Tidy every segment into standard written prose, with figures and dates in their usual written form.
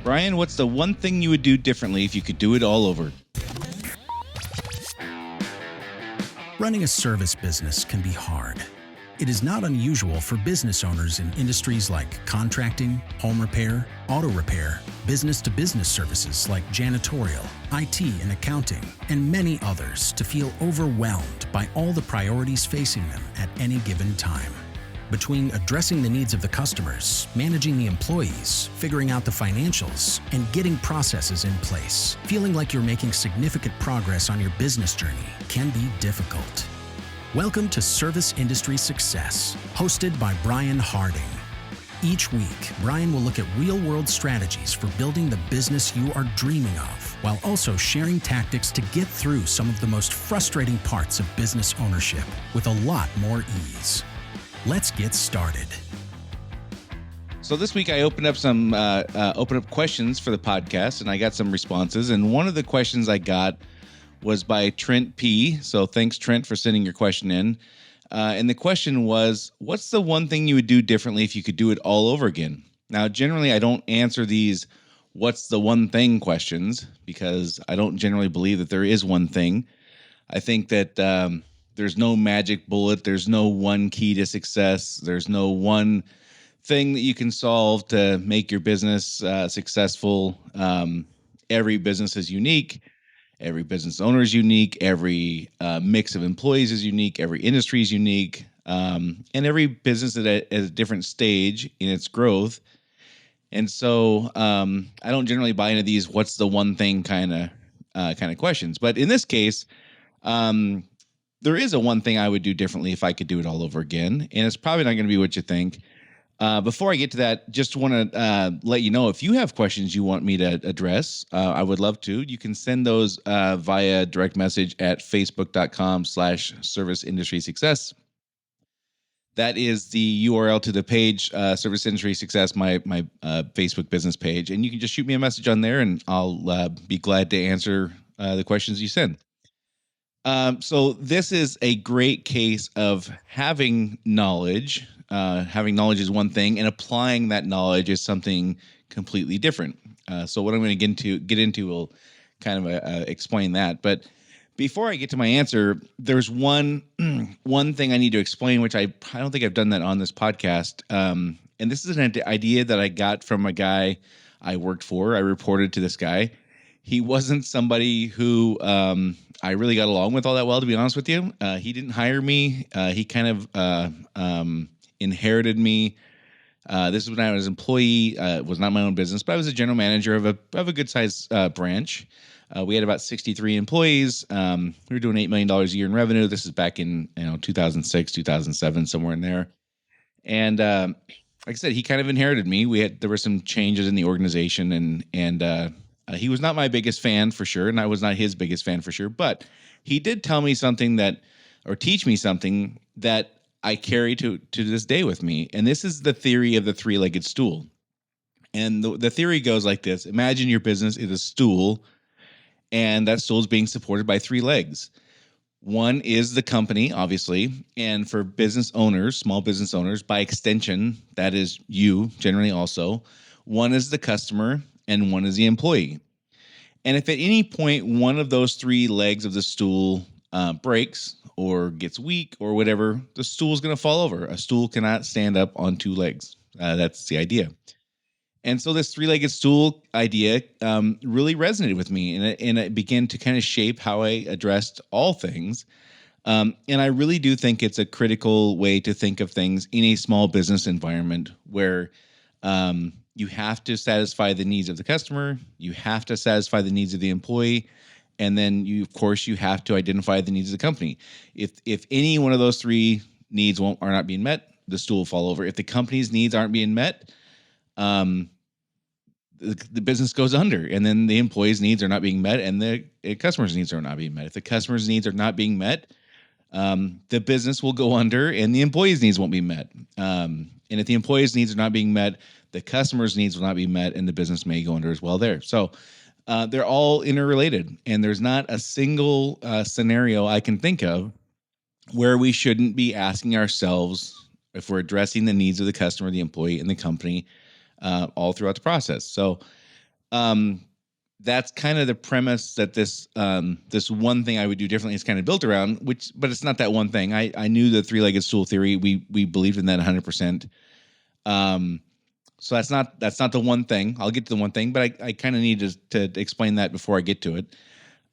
Brian, what's the one thing you would do differently if you could do it all over? Running a service business can be hard. It is not unusual for business owners in industries like contracting, home repair, auto repair, business-to-business services like janitorial, IT and accounting, and many others to feel overwhelmed by all the priorities facing them at any given time. Between addressing the needs of the customers, managing the employees, figuring out the financials, and getting processes in place, feeling like you're making significant progress on your business journey can be difficult. Welcome to Service Industry Success, hosted by Brian Harding. Each week, Brian will look at real-world strategies for building the business you are dreaming of, while also sharing tactics to get through some of the most frustrating parts of business ownership with a lot more ease. Let's get started. So this week I opened up some questions for the podcast, and I got some responses. And one of the questions I got was by Trent P. So thanks, Trent, for sending your question in. And the question was, what's the one thing you would do differently if you could do it all over again? Now, generally, I don't answer these what's the one thing questions because I don't generally believe that there is one thing. I think that there's no magic bullet. There's no one key to success. There's no one thing that you can solve to make your business successful. Every business is unique. Every business owner is unique. Every mix of employees is unique. Every industry is unique. And every business is at a different stage in its growth. And so I don't generally buy into these what's the one thing kind of questions. But in this case, there is a one thing I would do differently if I could do it all over again. And it's probably not going to be what you think. Before I get to that, just want to let you know if you have questions you want me to address, I would love to. You can send those via direct message at facebook.com/service industry success. That is the URL to the page, Service Industry Success, my Facebook business page. And you can just shoot me a message on there and I'll be glad to answer the questions you send. So this is a great case of having knowledge. Having knowledge is one thing, and applying that knowledge is something completely different. So what I'm going to get into will kind of explain that. But before I get to my answer, there's one thing I need to explain, which I don't think I've done that on this podcast. And this is an idea that I got from a guy I worked for. I reported to this guy. He wasn't somebody who I really got along with all that well, to be honest with you. He didn't hire me. He kind of inherited me. This is when I was an employee. It was not my own business, but I was a general manager of a good size branch. We had about 63 employees. We were doing $8 million a year in revenue. This is back in 2006, 2007, somewhere in there. And like I said, he kind of inherited me. There were some changes in the organization, and he was not my biggest fan for sure, and I was not his biggest fan for sure. But he did tell me something or teach me something that I carry to this day with me. And this is the theory of the three-legged stool. And the theory goes like this. Imagine your business is a stool, and that stool is being supported by three legs. One is the company, obviously. And for business owners, small business owners, by extension, that is you generally also. One is the customer, and one is the employee. And if at any point one of those three legs of the stool breaks or gets weak or whatever, the stool is going to fall over. A stool cannot stand up on two legs. That's the idea. And so this three-legged stool idea really resonated with me, and it began to kind of shape how I addressed all things. And I really do think it's a critical way to think of things in a small business environment where you have to satisfy the needs of the customer, you have to satisfy the needs of the employee, and then you have to identify the needs of the company. If any one of those three needs are not being met, the stool will fall over. If the company's needs aren't being met, the business goes under, and then the employees' needs are not being met, and the customers' needs are not being met. If the customers' needs are not being met, the business will go under, and the employees' needs won't be met. And if the employees' needs are not being met, the customers' needs will not be met, and the business may go under as well there. So they're all interrelated, and there's not a single scenario I can think of where we shouldn't be asking ourselves if we're addressing the needs of the customer, the employee, and the company all throughout the process. So Um, that's kind of the premise that this one thing I would do differently is kind of built around. But it's not that one thing. I knew the three-legged stool theory. We believed in that 100%. Um, so that's not the one thing. I'll get to the one thing, but I kind of need to explain that before I get to it.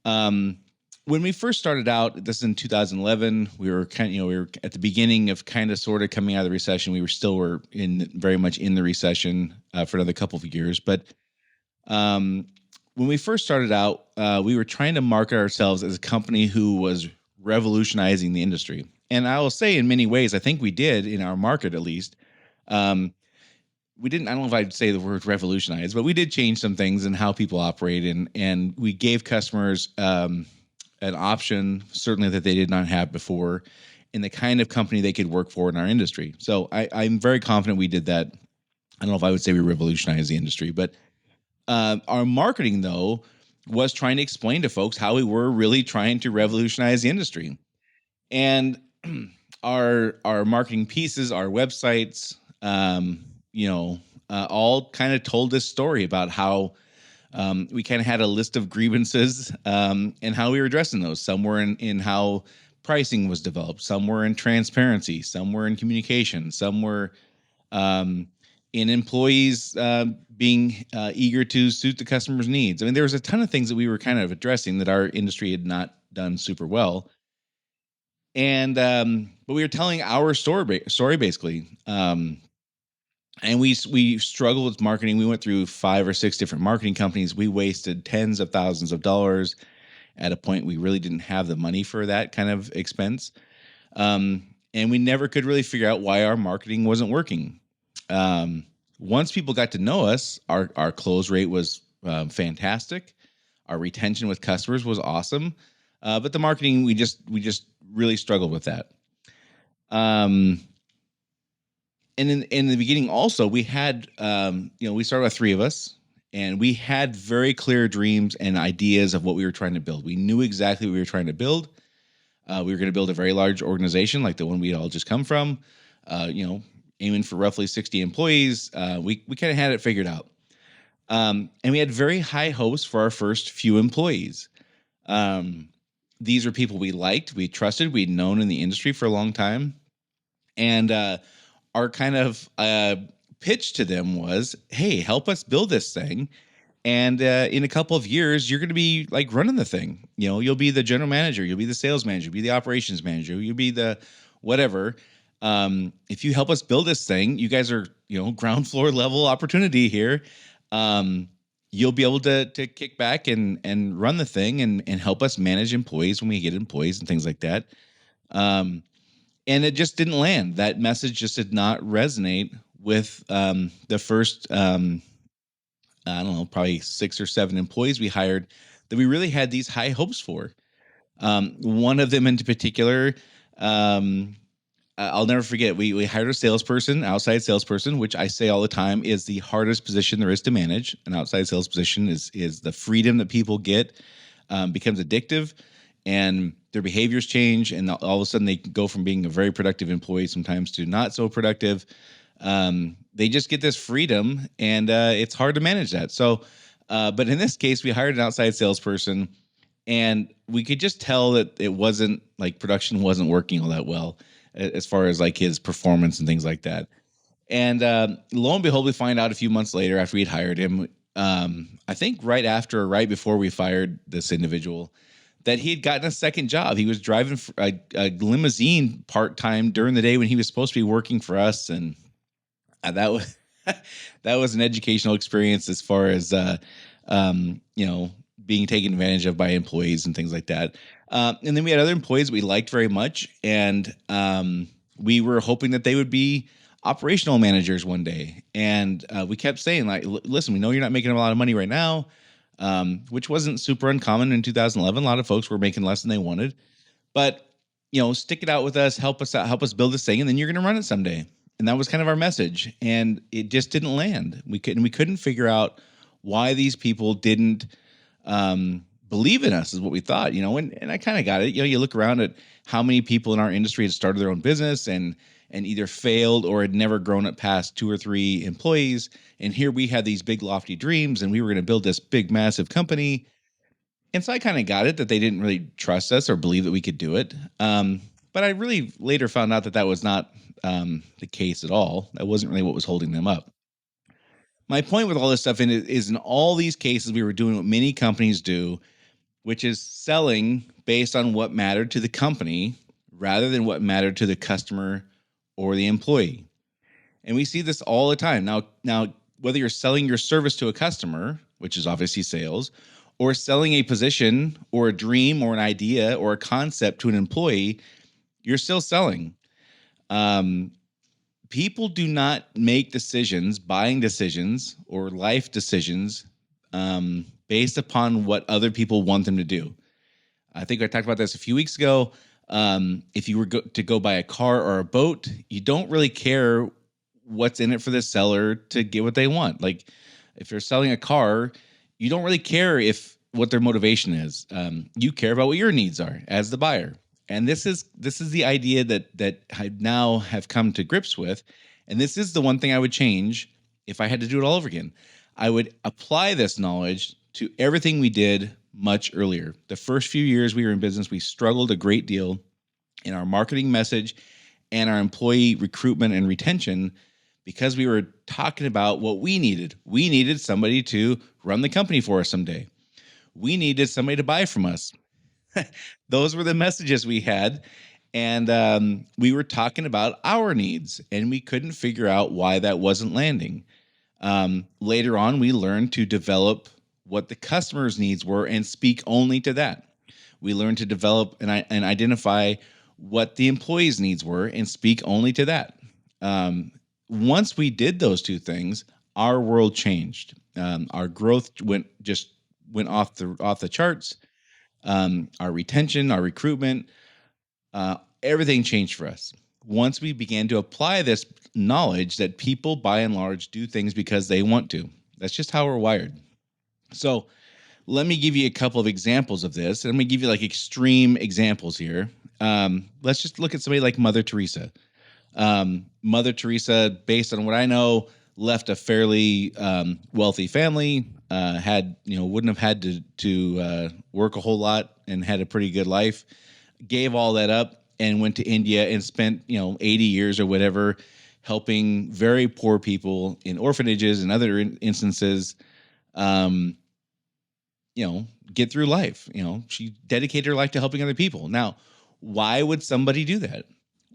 Um, when we first started out, this is in 2011, we were we were at the beginning of kind of sort of coming out of the recession. We were in very much in the recession for another couple of years, but um, when we first started out, we were trying to market ourselves as a company who was revolutionizing the industry. And I will say, in many ways, I think we did in our market at least. Um, we didn't. I don't know if I'd say the word revolutionize, but we did change some things in how people operate, and we gave customers an option certainly that they did not have before, in the kind of company they could work for in our industry. So I'm very confident we did that. I don't know if I would say we revolutionized the industry, but our marketing, though, was trying to explain to folks how we were really trying to revolutionize the industry. And our marketing pieces, our websites, all kind of told this story about how we kind of had a list of grievances and how we were addressing those. Some were in how pricing was developed, some were in transparency, some were in communication, some were in employees being eager to suit the customer's needs. I mean, there was a ton of things that we were kind of addressing that our industry had not done super well. And but we were telling our story basically. And we struggled with marketing. We went through 5 or 6 different marketing companies. We wasted tens of thousands of dollars. At a point, we really didn't have the money for that kind of expense. And we never could really figure out why our marketing wasn't working. Once people got to know us, our close rate was fantastic. Our retention with customers was awesome. But the marketing, we just really struggled with that. And in the beginning, also, we had we started with 3 of us, and we had very clear dreams and ideas of what we were trying to build. We knew exactly what we were trying to build. We were going to build a very large organization like the one we all just come from. Aiming for roughly 60 employees. We kind of had it figured out. And we had very high hopes for our first few employees. These were people we liked, we trusted, we'd known in the industry for a long time. And our kind of pitch to them was, hey, help us build this thing. And in a couple of years, you're going to be like running the thing. You'll be the general manager, you'll be the sales manager, you'll be the operations manager, you'll be the whatever. If you help us build this thing, you guys are, ground floor level opportunity here. You'll be able to kick back and run the thing and help us manage employees when we get employees and things like that. And it just didn't land. That message just did not resonate with the first, I don't know, probably 6 or 7 employees we hired that we really had these high hopes for. One of them in particular, I'll never forget. We hired a salesperson, outside salesperson, which I say all the time is the hardest position there is to manage. An outside sales position is the freedom that people get becomes addictive, and their behaviors change, and all of a sudden they go from being a very productive employee sometimes to not so productive. They just get this freedom, and it's hard to manage that. So, but in this case, we hired an outside salesperson, and we could just tell that it wasn't like production wasn't working all that well as far as like his performance and things like that. And lo and behold, we find out a few months later after we'd hired him, I think right before we fired this individual, that he had gotten a second job. He was driving a limousine part-time during the day when he was supposed to be working for us. And that was that was an educational experience as far as being taken advantage of by employees and things like that. And then we had other employees we liked very much, and we were hoping that they would be operational managers one day. And we kept saying, like, listen, we know you're not making a lot of money right now, which wasn't super uncommon in 2011. A lot of folks were making less than they wanted, but stick it out with us, help us build this thing, and then you're going to run it someday. And that was kind of our message, and it just didn't land. We couldn't figure out why these people didn't believe in us, is what we thought. And I kind of got it. You look around at how many people in our industry had started their own business, and and either failed or had never grown it past 2 or 3 employees. And here we had these big lofty dreams and we were going to build this big, massive company. And so I kind of got it that they didn't really trust us or believe that we could do it. But I really later found out that that was not the case at all. That wasn't really what was holding them up. My point with all this stuff is in all these cases, we were doing what many companies do, which is selling based on what mattered to the company rather than what mattered to the customer or the employee. And we see this all the time. Now, whether you're selling your service to a customer, which is obviously sales, or selling a position or a dream or an idea or a concept to an employee, you're still selling. People do not make decisions, buying decisions or life decisions based upon what other people want them to do. I think I talked about this a few weeks ago. If you were to go buy a car or a boat, you don't really care what's in it for the seller to get what they want. Like if you're selling a car, you don't really care if what their motivation is. You care about what your needs are as the buyer. And this is the idea that I now have come to grips with. And this is the one thing I would change if I had to do it all over again. I would apply this knowledge to everything we did much earlier. The first few years we were in business, we struggled a great deal in our marketing message and our employee recruitment and retention because we were talking about what we needed. We needed somebody to run the company for us someday. We needed somebody to buy from us. Those were the messages we had. And we were talking about our needs, and we couldn't figure out why that wasn't landing. Later on, we learned to develop what the customer's needs were and speak only to that. We learned to develop and identify what the employee's needs were and speak only to that. Once we did those two things, our world changed. Our growth went off the charts. Our retention, our recruitment, everything changed for us. Once we began to apply this knowledge that people by and large do things because they want to. That's just how we're wired. So let me give you a couple of examples of this. And I'm going to give you like extreme examples here. Let's just look at somebody like Mother Teresa. Mother Teresa, based on what I know, left a fairly wealthy family, wouldn't have had to work a whole lot and had a pretty good life, gave all that up and went to India and spent, 80 years or whatever, helping very poor people in orphanages and other instances, get through life. She dedicated her life to helping other people. Now, why would somebody do that?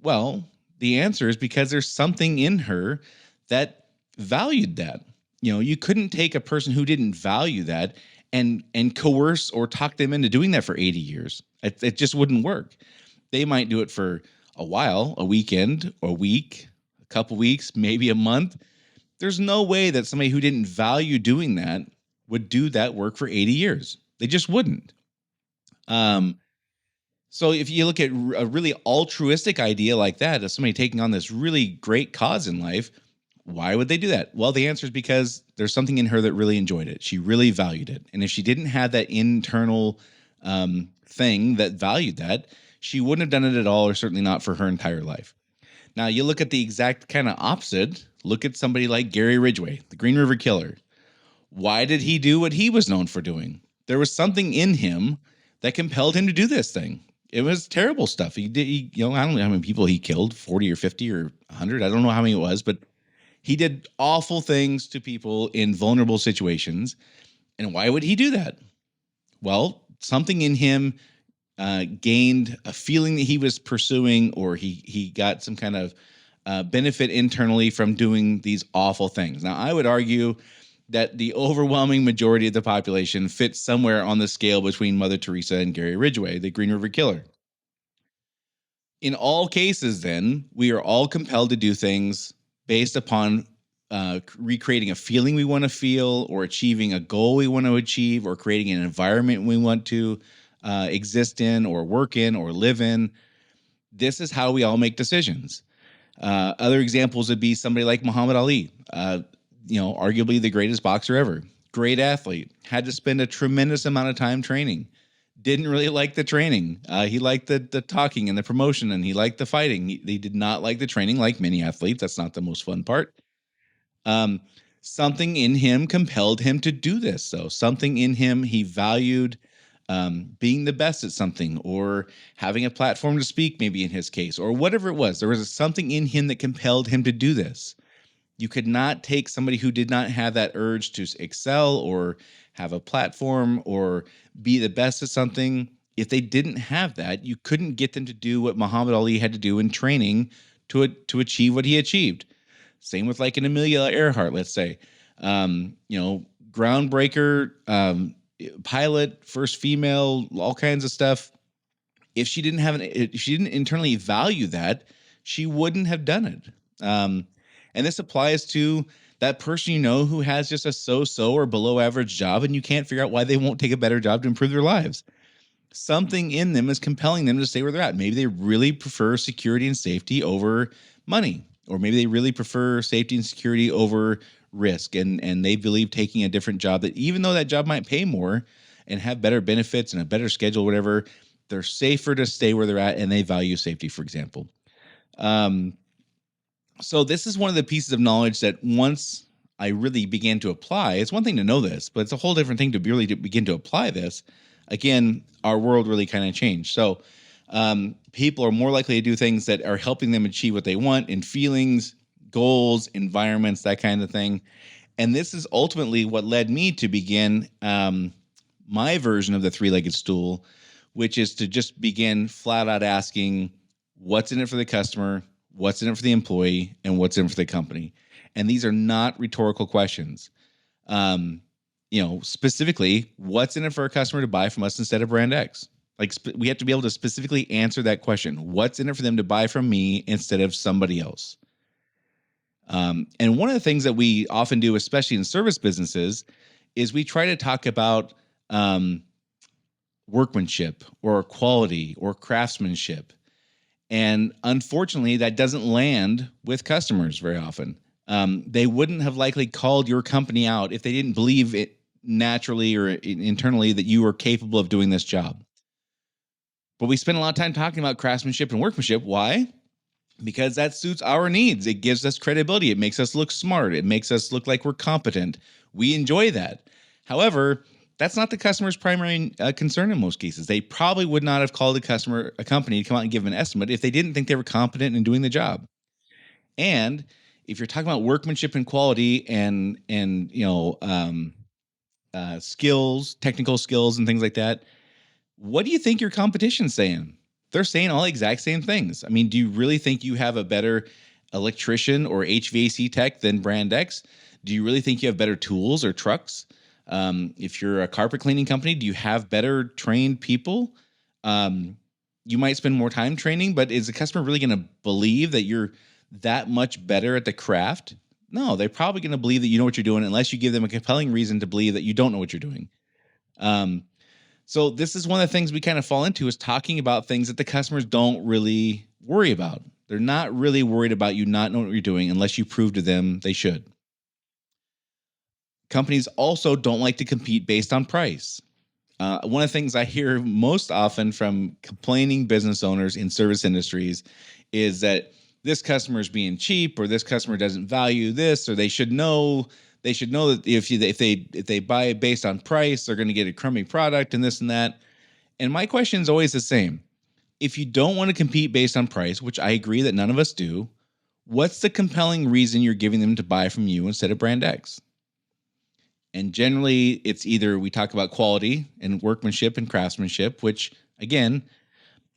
Well, the answer is because there's something in her that valued that. You couldn't take a person who didn't value that and coerce or talk them into doing that for 80 years. It just wouldn't work. They might do it for a while, a weekend, a week, a couple weeks, maybe a month. There's no way that somebody who didn't value doing that would do that work for 80 years. They just wouldn't. So if you look at a really altruistic idea like that, of somebody taking on this really great cause in life, why would they do that? Well, the answer is because there's something in her that really enjoyed it. She really valued it. And if she didn't have that internal thing that valued that, she wouldn't have done it at all, or certainly not for her entire life. Now, you look at the exact kind of opposite. Look at somebody like Gary Ridgway, the Green River Killer. Why did he do what he was known for doing? There was something in him that compelled him to do this thing. It was terrible stuff. I don't know how many people he killed, 40 or 50 or 100. I don't know how many it was, but he did awful things to people in vulnerable situations. And why would he do that? Well, something in him gained a feeling that he was pursuing, or he got some kind of benefit internally from doing these awful things. Now, I would argue that the overwhelming majority of the population fits somewhere on the scale between Mother Teresa and Gary Ridgway, the Green River Killer. In all cases, then, we are all compelled to do things based upon recreating a feeling we want to feel, or achieving a goal we want to achieve, or creating an environment we want to exist in, or work in, or live in. This is how we all make decisions. Other examples would be somebody like Muhammad Ali, arguably the greatest boxer ever. Great athlete, had to spend a tremendous amount of time training, didn't really like the training. He liked the talking and the promotion, and he liked the fighting. He did not like the training, like many athletes. That's not the most fun part. Um, Something in him compelled him to do this. So something in him, he valued being the best at something, or having a platform to speak, maybe in his case, or whatever it was. There was something in him that compelled him to do this. You could not take somebody who did not have that urge to excel or have a platform or be the best at something. If they didn't have that, you couldn't get them to do what Muhammad Ali had to do in training to achieve what he achieved. Same with like an Amelia Earhart, let's say, groundbreaker, pilot, first female, all kinds of stuff. If she didn't internally value that, she wouldn't have done it. And this applies to that person who has just a so-so or below average job, and you can't figure out why they won't take a better job to improve their lives. Something in them is compelling them to stay where they're at. Maybe they really prefer security and safety over money, or maybe they really prefer safety and security over risk, and they believe taking a different job, that even though that job might pay more and have better benefits and a better schedule, whatever, they're safer to stay where they're at, and they value safety, for example. So this is one of the pieces of knowledge that once I really began to apply, it's one thing to know this, but it's a whole different thing to really begin to apply this. Again, our world really kind of changed. So people are more likely to do things that are helping them achieve what they want in feelings, goals, environments, that kind of thing. And this is ultimately what led me to begin my version of the three-legged stool, which is to just begin flat out asking, what's in it for the customer, what's in it for the employee, and what's in it for the company. And these are not rhetorical questions. Specifically, what's in it for a customer to buy from us instead of brand X? Like we have to be able to specifically answer that question. What's in it for them to buy from me instead of somebody else? And one of the things that we often do, especially in service businesses, is we try to talk about workmanship or quality or craftsmanship. And unfortunately, that doesn't land with customers very often. They wouldn't have likely called your company out if they didn't believe it naturally or internally that you were capable of doing this job. But we spend a lot of time talking about craftsmanship and workmanship. Why? Because that suits our needs. It gives us credibility. It makes us look smart. It makes us look like we're competent. We enjoy that. However, that's not the customer's primary concern in most cases. They probably would not have called a company to come out and give them an estimate if they didn't think they were competent in doing the job. And if you're talking about workmanship and quality and skills, technical skills and things like that, what do you think your competition's saying? They're saying all the exact same things. I mean, do you really think you have a better electrician or HVAC tech than brand X? Do you really think you have better tools or trucks? If you're a carpet cleaning company, do you have better trained people? You might spend more time training, but is the customer really going to believe that you're that much better at the craft? No, they're probably going to believe that you know what you're doing unless you give them a compelling reason to believe that you don't know what you're doing. So this is one of the things we kind of fall into, is talking about things that the customers don't really worry about. They're not really worried about you not knowing what you're doing unless you prove to them they should. Companies also don't like to compete based on price. One of the things I hear most often from complaining business owners in service industries is that this customer is being cheap, or this customer doesn't value this, or they should know that if they buy based on price, they're going to get a crummy product and this and that. And my question is always the same. If you don't want to compete based on price, which I agree that none of us do, what's the compelling reason you're giving them to buy from you instead of brand X? And generally, it's either we talk about quality and workmanship and craftsmanship, which, again,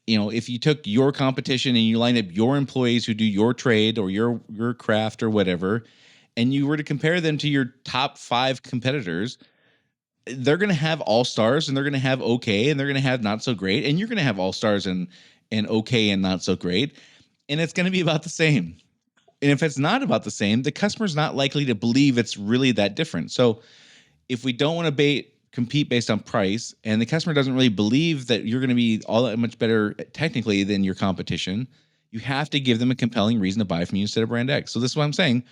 if you took your competition and you line up your employees who do your trade or your craft or whatever, and you were to compare them to your top 5 competitors, they're going to have all-stars, and they're going to have okay, and they're going to have not so great, and you're going to have all-stars and okay and not so great, and it's going to be about the same. And if it's not about the same, the customer's not likely to believe it's really that different. So if we don't want to compete based on price, and the customer doesn't really believe that you're going to be all that much better technically than your competition, you have to give them a compelling reason to buy from you instead of brand X. So this is what I'm saying.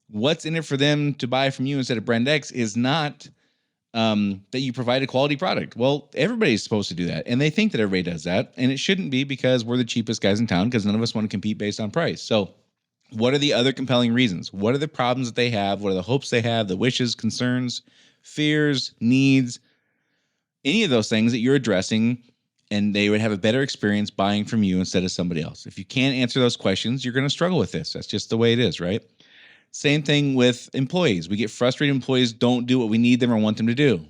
What's in it for them to buy from you instead of brand X is not that you provide a quality product. Well, everybody's supposed to do that. And they think that everybody does that. And it shouldn't be, because we're the cheapest guys in town, because none of us want to compete based on price. So what are the other compelling reasons? What are the problems that they have? What are the hopes they have, the wishes, concerns, fears, needs, any of those things that you're addressing, and they would have a better experience buying from you instead of somebody else? If you can't answer those questions, you're going to struggle with this. That's just the way it is, right? Same thing with employees. We get frustrated employees don't do what we need them or want them to do.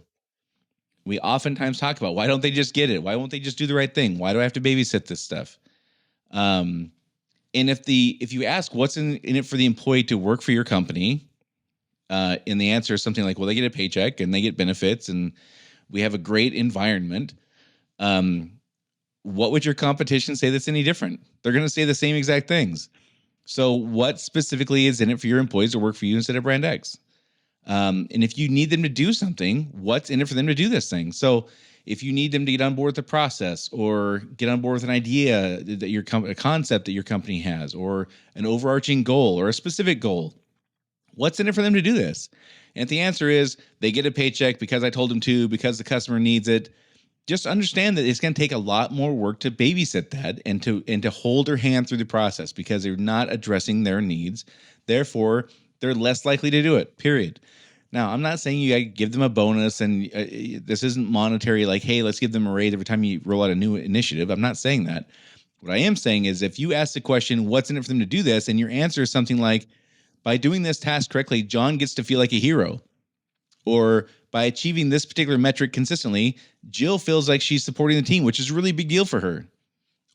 We oftentimes talk about, why don't they just get it? Why won't they just do the right thing? Why do I have to babysit this stuff? And if you ask what's in it for the employee to work for your company, and the answer is something like, well, they get a paycheck and they get benefits and we have a great environment. What would your competition say that's any different? They're going to say the same exact things. So what specifically is in it for your employees to work for you instead of brand X? And if you need them to do something, what's in it for them to do this thing? So if you need them to get on board with the process, or get on board with an idea that a concept that your company has, or an overarching goal or a specific goal, what's in it for them to do this? And if the answer is they get a paycheck because I told them to, because the customer needs it, just understand that it's going to take a lot more work to babysit that and to hold their hand through the process, because they're not addressing their needs. Therefore, they're less likely to do it, period. Now, I'm not saying you got to give them a bonus, and this isn't monetary, like, hey, let's give them a raise every time you roll out a new initiative. I'm not saying that. What I am saying is, if you ask the question, what's in it for them to do this? And your answer is something like, by doing this task correctly, John gets to feel like a hero. Or by achieving this particular metric consistently, Jill feels like she's supporting the team, which is a really big deal for her.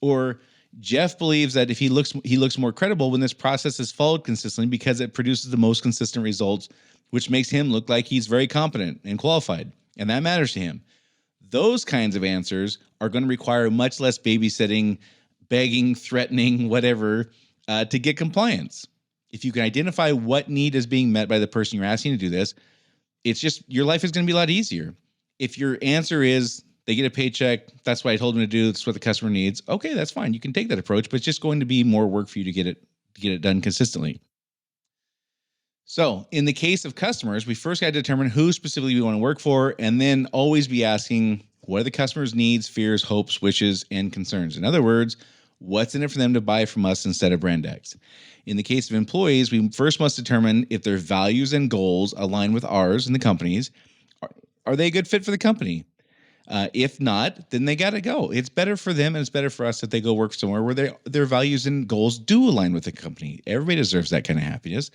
Or Jeff believes that if he looks more credible when this process is followed consistently, because it produces the most consistent results, which makes him look like he's very competent and qualified, and that matters to him. Those kinds of answers are going to require much less babysitting, begging, threatening, whatever, to get compliance. If you can identify what need is being met by the person you're asking to do this, it's just, your life is going to be a lot easier. If your answer is they get a paycheck, that's what I told them to do, that's what the customer needs, okay, that's fine. You can take that approach, but it's just going to be more work for you to get it done consistently. So in the case of customers, we first got to determine who specifically we want to work for, and then always be asking, what are the customer's needs, fears, hopes, wishes, and concerns? In other words, what's in it for them to buy from us instead of brand X? In the case of employees, we first must determine if their values and goals align with ours in the company's. Are they a good fit for the company? If not, then they got to go. It's better for them, and it's better for us that they go work somewhere where their values and goals do align with the company. Everybody deserves that kind of happiness.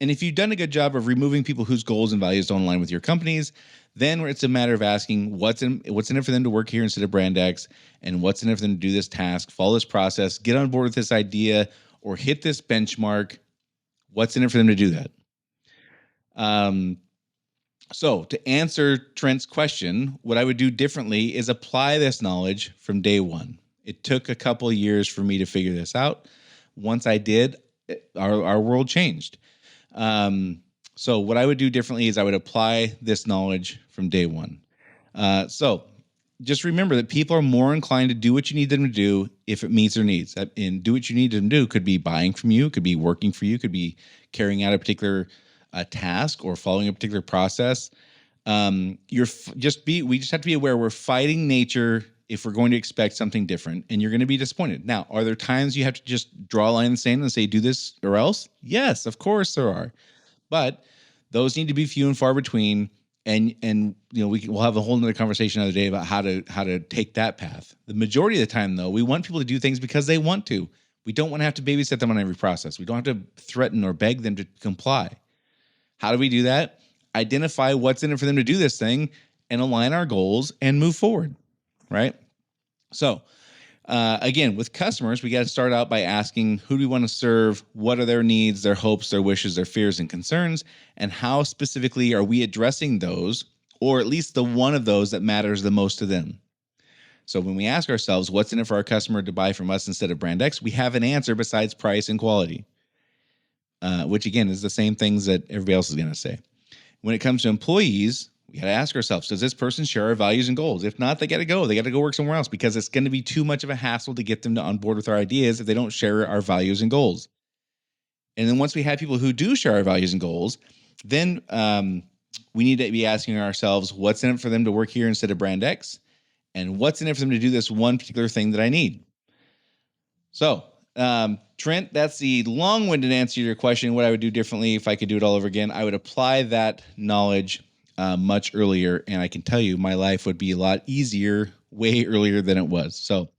And if you've done a good job of removing people whose goals and values don't align with your company's, then it's a matter of asking what's in it for them to work here instead of brand X, and what's in it for them to do this task, follow this process, get on board with this idea, or hit this benchmark. What's in it for them to do that? So to answer Trent's question, what I would do differently is apply this knowledge from day one. It took a couple of years for me to figure this out. Once I did, our world changed. So what I would do differently is I would apply this knowledge from day one. So just remember that people are more inclined to do what you need them to do if it meets their needs. And do what you need them to do could be buying from you, could be working for you, could be carrying out a particular task or following a particular process. We just have to be aware we're fighting nature if we're going to expect something different, and you're going to be disappointed. Now, are there times you have to just draw a line in the sand and say, do this or else? Yes, of course there are. But those need to be few and far between. And we'll have a whole nother conversation another day about how to take that path. The majority of the time, though, we want people to do things because they want to. We don't want to have to babysit them on every process. We don't have to threaten or beg them to comply. How do we do that? Identify what's in it for them to do this thing and align our goals and move forward, right? So again, with customers, we got to start out by asking, who do we want to serve? What are their needs, their hopes, their wishes, their fears, and concerns? And how specifically are we addressing those, or at least the one of those that matters the most to them? So when we ask ourselves, what's in it for our customer to buy from us instead of brand X, we have an answer besides price and quality, which again is the same things that everybody else is going to say. When it comes to employees, we got to ask ourselves, does this person share our values and goals? If not, they got to go. They got to go work somewhere else, because it's going to be too much of a hassle to get them on board with our ideas if they don't share our values and goals. And then once we have people who do share our values and goals, then we need to be asking ourselves, what's in it for them to work here instead of brand X? And what's in it for them to do this one particular thing that I need? So, Trent, that's the long-winded answer to your question. What I would do differently if I could do it all over again, I would apply that knowledge much earlier. And I can tell you my life would be a lot easier way earlier than it was. So,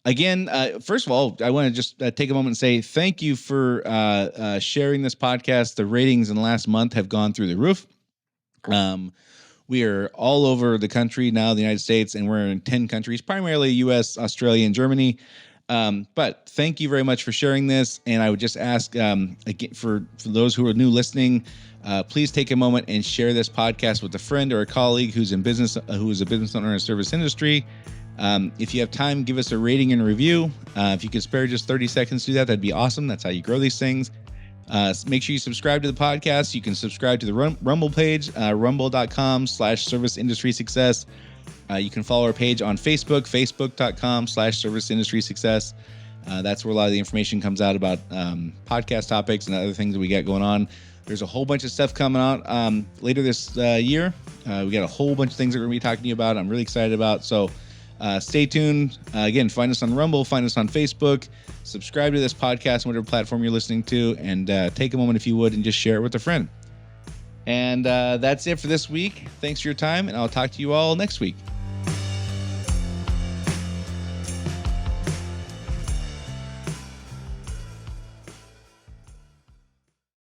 again, first of all, I want to just take a moment and say thank you for sharing this podcast. The ratings in the last month have gone through the roof. We are all over the country now, the United States, and we're in 10 countries, primarily US, Australia, and Germany. But thank you very much for sharing this. And I would just ask, again, for those who are new listening, please take a moment and share this podcast with a friend or a colleague who's in business, who is a business owner in the service industry. If you have time, give us a rating and review. If you could spare just 30 seconds to do that, that'd be awesome. That's how you grow these things. Make sure you subscribe to the podcast. You can subscribe to the Rumble page, rumble.com/service industry success. You can follow our page on Facebook, facebook.com/service industry success. That's where a lot of the information comes out about podcast topics and other things that we got going on. There's a whole bunch of stuff coming out later this year. We got a whole bunch of things that we're going to be talking to you about. I'm really excited about. So stay tuned. Again, find us on Rumble, find us on Facebook, subscribe to this podcast on whatever platform you're listening to, and take a moment, if you would, and just share it with a friend. And that's it for this week. Thanks for your time, and I'll talk to you all next week.